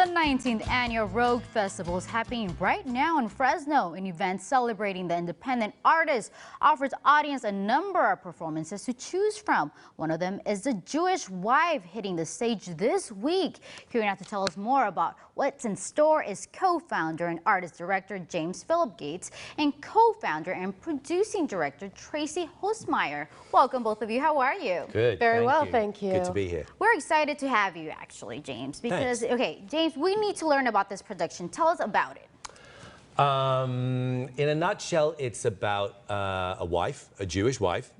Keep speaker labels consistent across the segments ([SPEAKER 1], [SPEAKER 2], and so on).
[SPEAKER 1] The 19th annual Rogue Festival is happening right now in Fresno. An event celebrating the independent artist offers audience a number of performances to choose from. One of them is The Jewish Wife, hitting the stage this week. Here now to tell us more about what's in store is co-founder and artist-director James Philip Gates and co-founder and producing director Tracy Hosmeyer. Welcome, both of you. How are you?
[SPEAKER 2] Good.
[SPEAKER 3] Very well, thank you.
[SPEAKER 2] Good to be here.
[SPEAKER 1] We're excited to have you, actually, James, because,
[SPEAKER 2] Thanks.
[SPEAKER 1] okay, James, we need to learn about this production. Tell us about it.
[SPEAKER 2] In a nutshell, it's about a wife, a Jewish wife,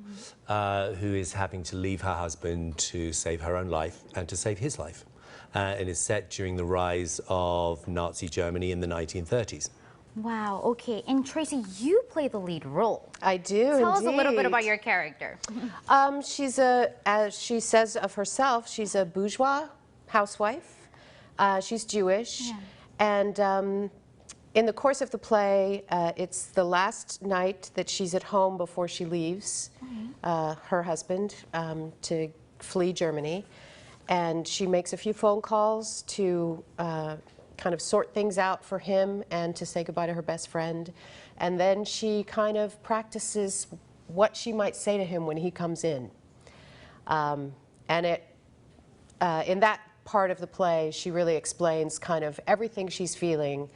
[SPEAKER 2] who is having to leave her husband to save her own life and to save his life. And is set during the rise of Nazi Germany in the 1930s.
[SPEAKER 1] Wow, okay. And Tracy, you play the lead role.
[SPEAKER 3] I do,
[SPEAKER 1] Tell us a
[SPEAKER 3] indeed.
[SPEAKER 1] little bit about your character.
[SPEAKER 3] She's a, as she says of herself, she's a bourgeois housewife. She's Jewish.
[SPEAKER 1] Yeah.
[SPEAKER 3] And in the course of the play, it's the last night that she's at home before she leaves her husband to flee Germany. And she makes a few phone calls to kind of sort things out for him and to say goodbye to her best friend. And then she kind of practices what she might say to him when he comes in. And in that part of the play, she really explains kind of everything she's feeling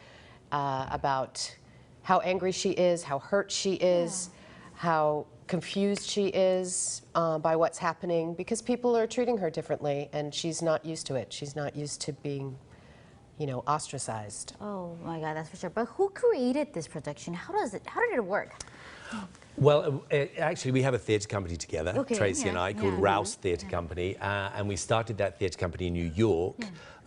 [SPEAKER 3] about how angry she is, how hurt she is, how confused she is by what's happening, because people are treating her differently and she's not used to it. She's not used to being, you know, ostracized.
[SPEAKER 1] Oh my God, that's for sure. But who created this production? How did it work?
[SPEAKER 2] Well, actually, we have a theatre company together, Tracy and I, called Rouse Theatre Company, and we started that theatre company in New York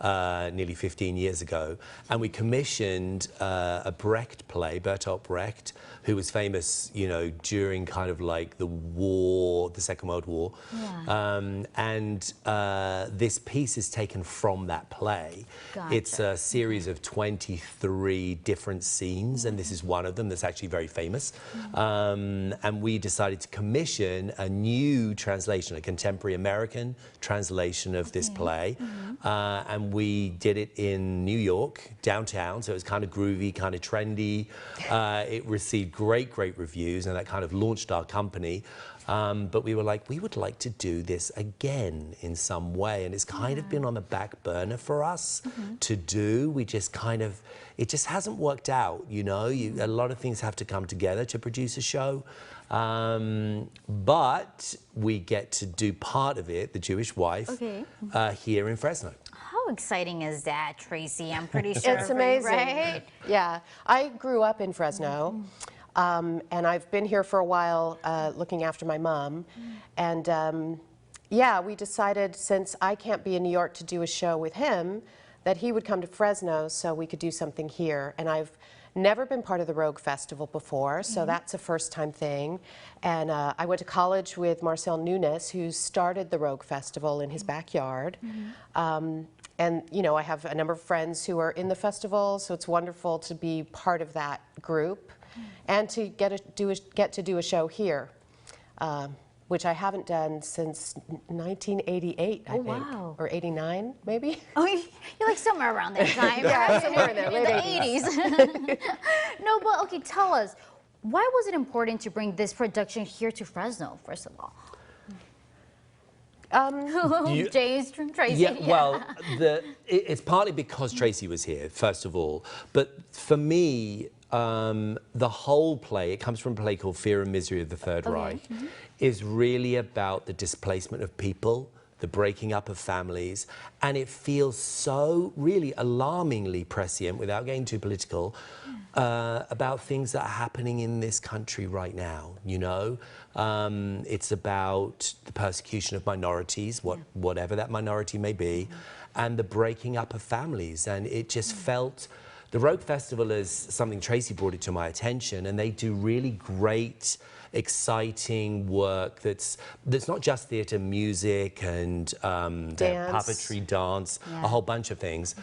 [SPEAKER 2] nearly 15 years ago, and we commissioned a Brecht play, Bertolt Brecht, who was famous, you know, during kind of like the war, the Second World War, and this piece is taken from that play.
[SPEAKER 1] Gotcha.
[SPEAKER 2] It's a series of 23 different scenes, and this is one of them that's actually very famous. And we decided to commission a new translation, a contemporary American translation of this play. And we did it in New York, downtown, so it was kind of groovy, kind of trendy. It received great reviews, and that kind of launched our company. But we were like, we would like to do this again in some way. And it's kind of been on the back burner for us to do. We just kind of, it just hasn't worked out, you know? A lot of things have to come together to produce a show. But we get to do part of it, The Jewish Wife, here in Fresno.
[SPEAKER 1] How exciting is that, Tracy? I'm pretty sure.
[SPEAKER 3] It's amazing,
[SPEAKER 1] right?
[SPEAKER 3] Yeah, I grew up in Fresno. And I've been here for a while looking after my mom. And yeah, we decided, since I can't be in New York to do a show with him, that he would come to Fresno so we could do something here. And I've never been part of the Rogue Festival before, so that's a first-time thing. And I went to college with Marcel Nunes, who started the Rogue Festival in his backyard. And, you know, I have a number of friends who are in the festival, so it's wonderful to be part of that group. And to get to do a show here, which I haven't done since 1988, I think, or 89, maybe.
[SPEAKER 1] Oh, you're like somewhere around that time.
[SPEAKER 3] Yeah, somewhere in there,
[SPEAKER 1] in
[SPEAKER 3] late
[SPEAKER 1] the 80s. No, but okay, tell us, why was it important to bring this production here to Fresno, first of all? James, Tracy.
[SPEAKER 2] Yeah, well, it's partly because Tracy was here, first of all. But for me, the whole play, it comes from a play called Fear and Misery of the Third Reich, is really about the displacement of people, the breaking up of families, and it feels so really alarmingly prescient, without getting too political, about things that are happening in this country right now, you know? It's about the persecution of minorities, whatever that minority may be, and the breaking up of families, and it just felt. The Rogue Festival is something, Tracy brought it to my attention, and they do really great, exciting work that's not just theatre, music and puppetry, dance, a whole bunch of things.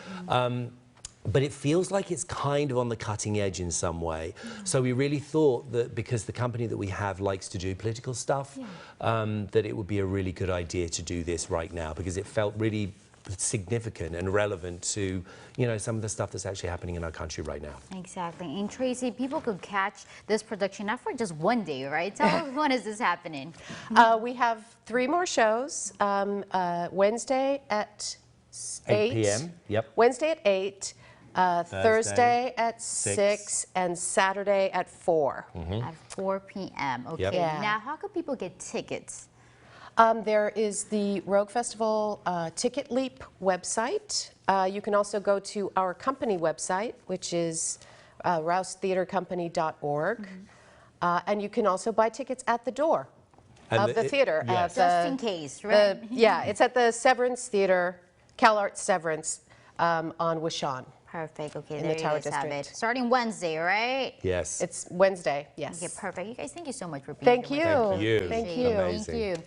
[SPEAKER 2] But it feels like it's kind of on the cutting edge in some way. So we really thought that because the company that we have likes to do political stuff, that it would be a really good idea to do this right now, because it felt really significant and relevant to, you know, some of the stuff that's actually happening in our country right now.
[SPEAKER 1] Exactly. And Tracy, people could catch this production not for just one day, right? Tell us, when is this happening?
[SPEAKER 3] We have 3 more shows. Wednesday at 8
[SPEAKER 2] p.m. Yep.
[SPEAKER 3] Wednesday at 8. Thursday at 6 and Saturday at 4.
[SPEAKER 1] At 4 p.m. Okay.
[SPEAKER 2] Yep.
[SPEAKER 3] Yeah.
[SPEAKER 1] Now, how can people get tickets?
[SPEAKER 3] There is the Rogue Festival Ticket Leap website. You can also go to our company website, which is rousetheatercompany.org. And you can also buy tickets at the door of the theater.
[SPEAKER 2] yes.
[SPEAKER 1] Just in case, right?
[SPEAKER 3] Yeah, it's at the Severance Theater, CalArts Severance on Wishon.
[SPEAKER 1] Perfect. Okay,
[SPEAKER 3] in
[SPEAKER 1] there
[SPEAKER 3] the
[SPEAKER 1] you
[SPEAKER 3] Tower
[SPEAKER 1] guys have it.
[SPEAKER 3] District.
[SPEAKER 1] Starting Wednesday, right?
[SPEAKER 2] Yes.
[SPEAKER 3] It's Wednesday, yes.
[SPEAKER 1] Okay, perfect. You guys, thank you so much for being
[SPEAKER 3] Thank
[SPEAKER 1] here
[SPEAKER 3] you.
[SPEAKER 1] with us.
[SPEAKER 2] Thank you.
[SPEAKER 3] Thank
[SPEAKER 1] Appreciate it.
[SPEAKER 3] you.
[SPEAKER 2] Amazing.
[SPEAKER 1] Thank you.